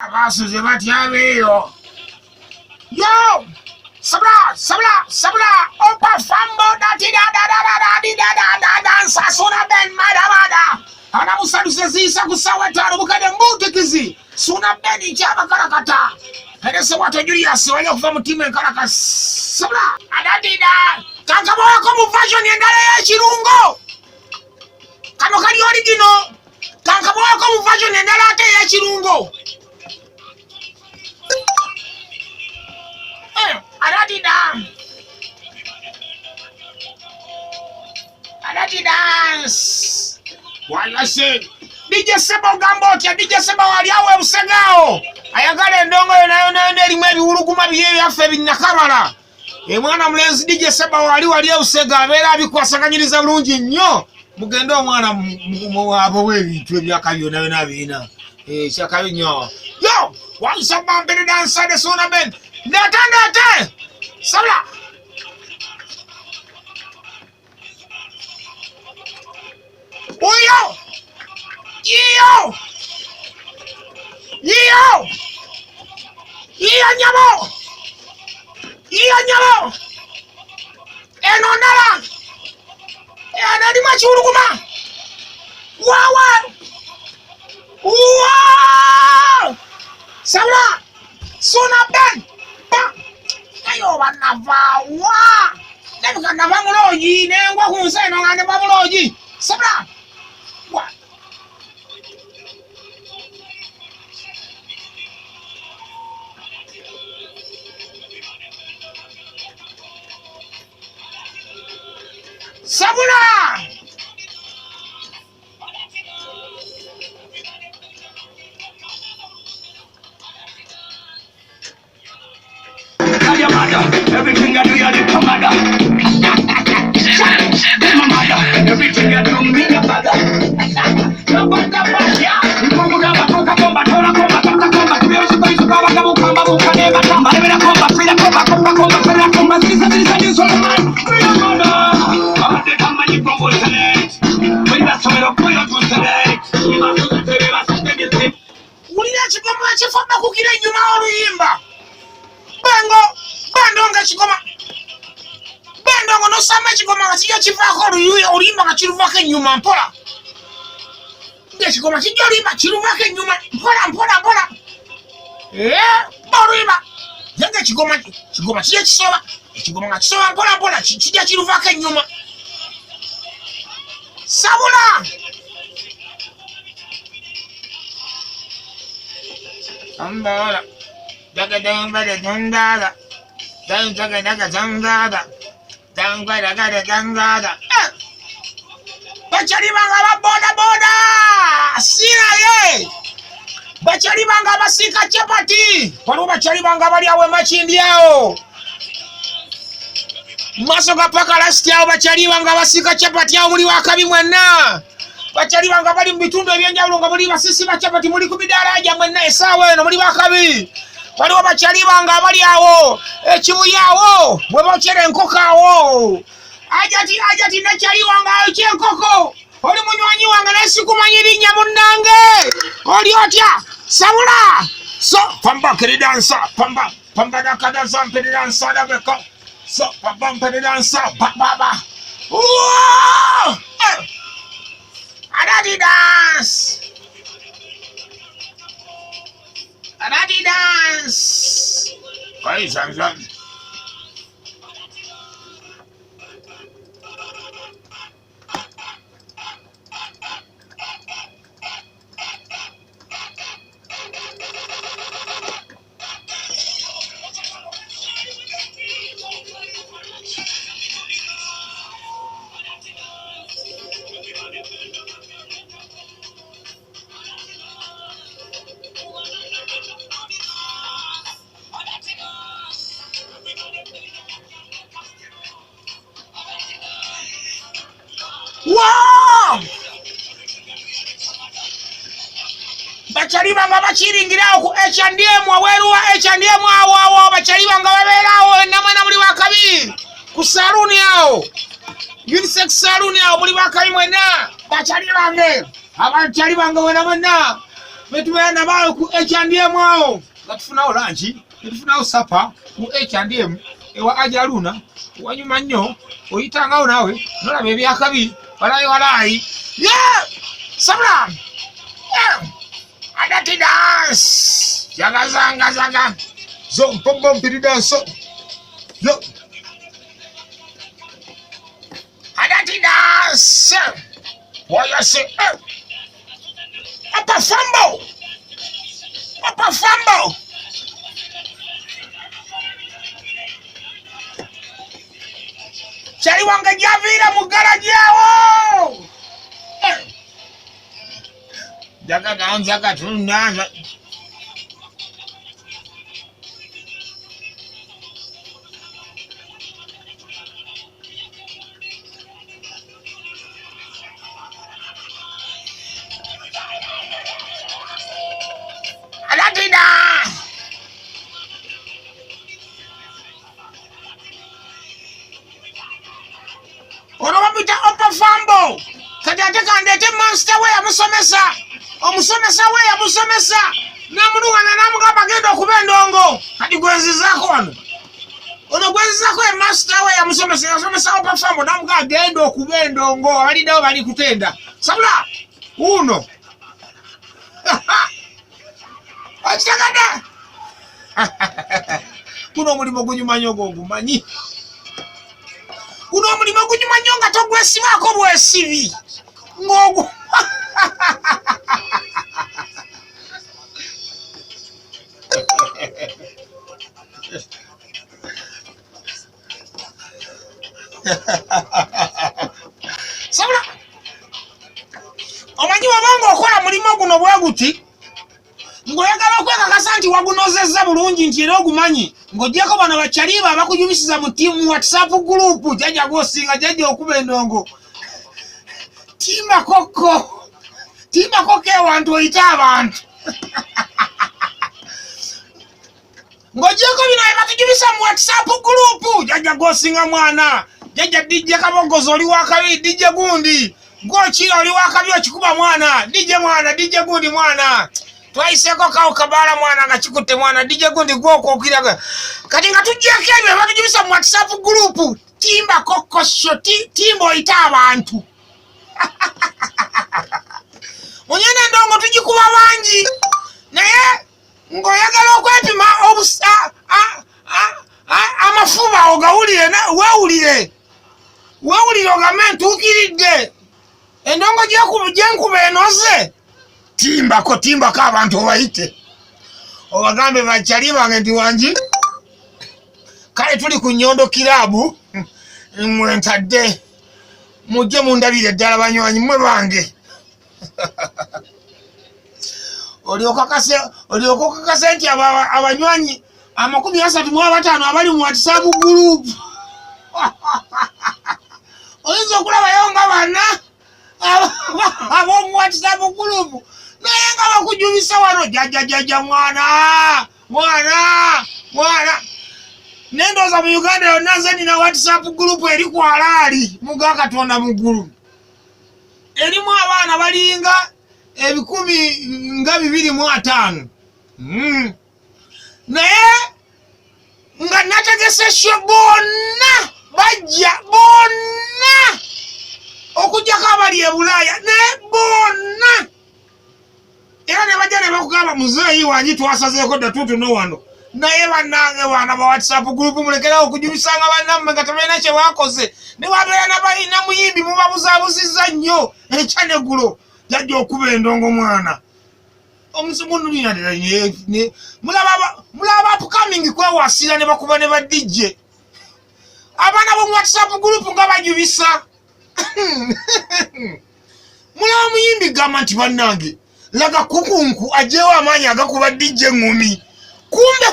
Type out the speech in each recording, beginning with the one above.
Abasuze batyabeeyo. Yo! Sabla! Opa fambo nsasuna ben madabada. Ana musaduze zisa kusawa tano bukade mbutekizi. Suna ben chaba karakata. Hedese watu Julius wale kuva mutima enkalaka sabla. Adadida. Kankabo wako mu version endala ya kirungo. Kano kali original. Kankabo wako mu version endala ate ya kirungo. Adadi dance. Wala se. DJ Seba ugambotya, DJ Seba wali awe usegao. Ayagale ndongo yona erimwe biwuluguma biye yaffe binnakabala. Mwana mulenzi DJ Seba wali usega abeera abikwasaganyiriza bulungi nnyo. Mugende omwana abo w'ebintu ebyaka byonna bina. Kyakabi nnyo. Yo! Once a man been inside the sauna ben. Ndate! Sabla! Yo! Nyamo! Enonala! Enadi machuruguma! Wow! Sabla! Sona ben! Ayo banava wa! Nebuka nava muloji nengwa kunse no ngane bamuloji. Sabla! Wa! Sabula! Everything I do, you're the commander. My mother, everything I do, me the father. Bendo no sama chikoma ngachija chivako ulimba ngachiruvake nyuma mpola. Nge chikoma chijolimba chiruvake nyuma mpola. Baruima. Nge chikoma chija chisoba. Chikoma ngachisoba mpola chija chiruvake nyuma. Sabula. Ambala. Daga. Dangada. Bachali banga boda. Sina ye. Bachali banga basika chapati. Wano bachali banga bali awe machindi yao. Masoka paka lasti yao bachali banga basika chapati yao muli wakabi mwenna. Bachali banga bali mbitundu ebyenjawulo nga muli basisi bachapati muli kubidaraja mwenna esawe no muli wakabi. Waliwo bachali banga abali awo ekimu yawo bwe bokyera enkoko awo ajati nachali wanga ekyenkoko oli munywanyi wanga nesikumanya erinnya munnange oli otya Sabula so pamba keridansa pamba dakadansa mperidansa dabeka so pamba mperidansa baba adadi dance Vai, Zam. Wow! Bachali banga bachiringirawo ku H&M aweruwa H&M awo bachali banga baberawo namwana muli wakabi ku saluni awo unisex saluni awo muli wakabi mwena bachali bange abachali banga mwena Betubeera nabawe ku H&M awo. Gatufunawo lunch, gatufunawo supper ku H&M ewa Ajaluna. Wanyuma nnyo oyitangawo nawe nolaba ebyakabi walayi. Yeah! Sabula! Yeah! Adati dance! Zaga. Zo mpombo mpiri dance. Zo. Adati dance! What you say? Upper Fambo! Chali wange javira mu garage yawo. Jaga ganza katunda. Alatida. Ono wapita Upper Fambo. Kati ate kandete master we amusomesa. Omusomesa we amusomesa. Namunuwana namugamba genda okuba endongo. Kati gwenzi zako wano. Ono gwenzi zako e master we amusomesa. Amusomesa Upper Fambo namugamba genda okuba endongo. Abali dawo bali kutenda. Sabula. Uno. Achitagada. Kuno mulimo gunyumanyo gogumanyi. Kuno mulimo gunyumanyo nga togwesibako bwesibi. Ngogo. Sabula. Omanyi wabanga okola mulimo guno bwaguti. Ngoyagala okwekakasa nti wagunozezza bulungi nti era ogumanyi ng'oggyako bano bakyaliba abakujubisiza mu tiimu WhatsApp group jjajja gwosinga jjajja okuba endongo. Timba koko ewantu oyita abantu. Ng'oggyako bino batujubisa mu WhatsApp group jjajja gwosinga mwana. Jjajja DJ Kabogozo oli wakabi DJ gundi. Gw'okira oli wakabi okikuba mwana. DJ mwana DJ gundi mwana. Twaiseko kawo kabala mwana nga kikutte mwana DJ gundi gwoko okiraga. Kati nga tujjako ebyo batujubisa mu WhatsApp group. Timba koko sho timbo oyita abantu. Munyene ndongo tujikuba bangi. Naye ngoyagala okwepima amafuba ogawulire weewulire ogame ntuukiridde. Endongo gyenkuba enoze. Timbako abantu obayite. Obagambe bakyali bange nti wangi. Kale tuli ku Nyondo Kirabu. Mwentadde. Mujje mundabire ddala banywanyi mwe bange. Oliokakase nti abanywanyi 35 abali mu WhatsApp group. Oyinza okulabayo nga bana ab'omu WhatsApp group. Naye nga bakujubisa wano jjajja mwana. Nendoza mu Uganda yonna nze nina WhatsApp group eri ku alaali muga Katonda muggulu. Erimu abaana balinga 225. Naye nga nategese sho bonna bajja bonna okujjako abali e Bulaaya ne bonna. Era ne bajja ne bakugamba muzeeyi wangi twasazeeko datutuno wano. Naye bannange baana ba WhatsApp group mulekerawo okujubisanga bannammwe nga tebalina kye bakoze. Ne wabeera na muyimbi mubabuzaabuzizza nnyo ekyaneggulo jjajja okuba endongo mwana. Omusimundu nina mulaba upcoming kwewasira ne bakuba ne badijje. Abaana b'omu WhatsApp group nga bajubisa. Mulaba muyimbi gamba nti bannange laga kukunku ajeewo amaanyi agakuba dijje ngumi. Kumbe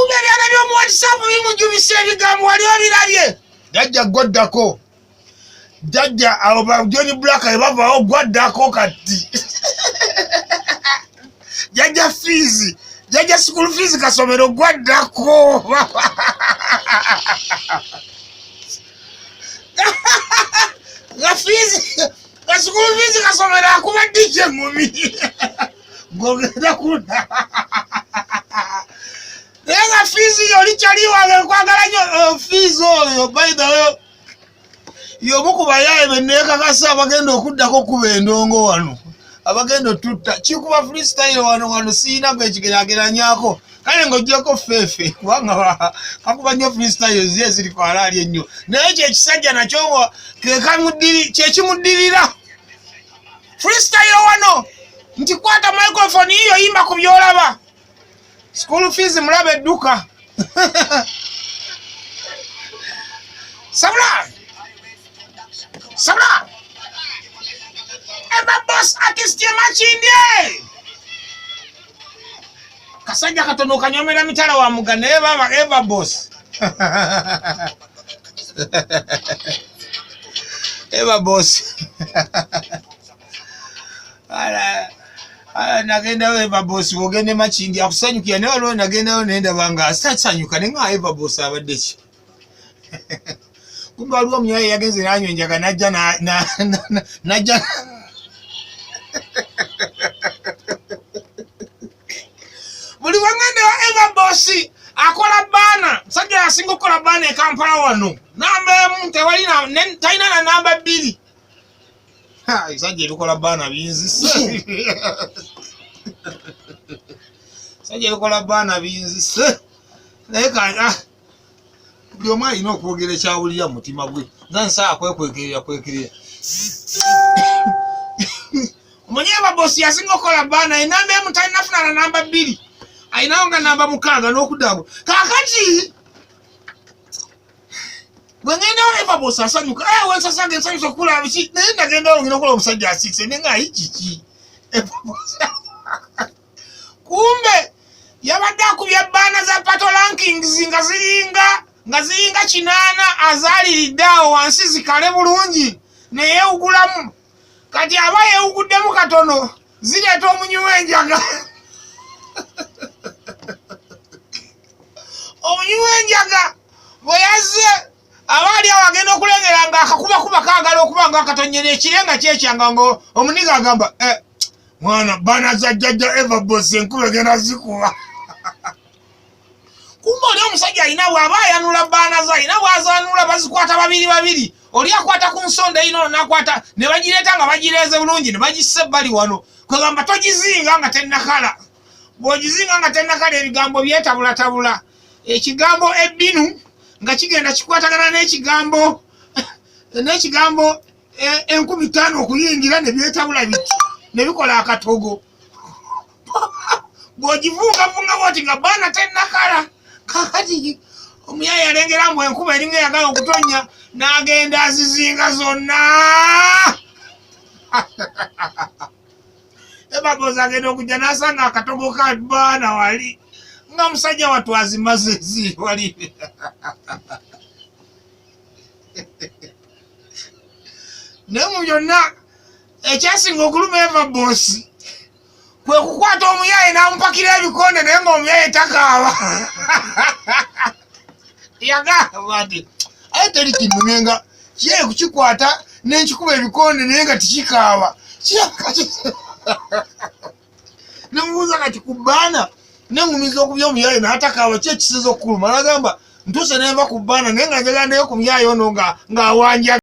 byana by'omu WhatsApp bimujubisa ebigambo wali obirabye. Jjajja gwoddako. Jjajja abo ba John Black ebavaawo gwaddako kati. Jjajja fees. Jjajja school fees kasomero gwaddako. Ga School fees kasomera akuba DJ ngumi. Gogenda kuna. Yenga fees yoli chaliwa kwagala nyo fees oyo by the way. Yo mukuba yaye beneka kasa bagenda okuddako kuba endongo wano. Abagenda tutta chikuba freestyle wano sina gwekigeraganyako. Kale ngojjako fefe kubanga kakuba nnyo freestyle ziye ziri kwa halali ennyo. Naye ekisajja nakyo kyekimuddirira. Freestyle wano nti kwata microphone hiyo yimba ku byolaba. School fees mulabe edduka. Sabula. Eva boss artist ya machindye. Kasajja katono kanyomera mitala wa mugane Eva boss. Eva boss. Ala nagenda Eva boss wogende machindi akusanyukia ne walo nagenda nenda banga asanyuka nenga Eva boss abadde ki. Kumba alwa myaye yagenze nanyo njaga najja najja Buli wangende wa Eva boss akola bana sajja asinga kola bana e Kampala wano namba mte wali na taina na namba 2 ha sajja ebikola bana binzi sajja ebikola bana binzi neka byoma ino okwogera kyawulira mutima gwe nza kwekwekerera Eva boss yasinga kola bana enamba emutali nafuna na namba 2 ainaonga namba 6 n'okuddago kakati bwengenda Eva boss asanyuka wensasage nsanyusa okula biki naye ndagenda ngina okola omusajja asise nenga ikiki Eva boss kumbe yabadde akubya bana za pato rankings nga ziringa 8 azaliriddeawo wansi zikale bulungi neyewugulamu kati aba yewuguddemu katono zireeta omunywenjaga omunywenjaga bwe yazze abaali awo agenda okulengera nga akakubakuba kaagala okuba nga akatonyera ekirenga kyekyanga ngo omuniga agamba mwana bana za jjajja Eva boss enkuba egenda zikuba kumbe oli omusajja alina bw'aba ayanula bana ze alina bw'azanula bazikwata babiri oli akwata ku nsonda ino nakwata ne bagireeta nga bagireeze bulungi ne bagissa ebbali wano kwegamba togizinga nga tennakala bw'ogizinga nga tennakala ebigambo byetabulatabula ekigambo ebbinu nga kigenda kikwatagana n'ekigambo 5000 okuyingira ne byetabula biti ne bikola akatogo bw'ogivungavunga bwoti nga baana tennakala kakati omuyaye yalengera mbu enkuba eringa eyagala okutonya n'agenda azizinga zonna Eva boss agenda okujja n'asanga akatogo ka baana wali nga musajja watu azimaze wali naye mu byonna ekyasinga okuluma Eva boss kwe kukwata omuyaye n'amupakira ebikonde naye ng'omuyaye takaaba yagamba ati aye teri kinunenga kiyaye kukikwata n'enkikuba ebikonde naye nga tikikaaba nemubuuza kati ku bbaana nengumiza okubya omuyaye n'atakaaba ki ekisiza okukuluma n'agamba ntuse nenva ku bbaana naye nga njagandeyo ku muyaye ono ng'awanja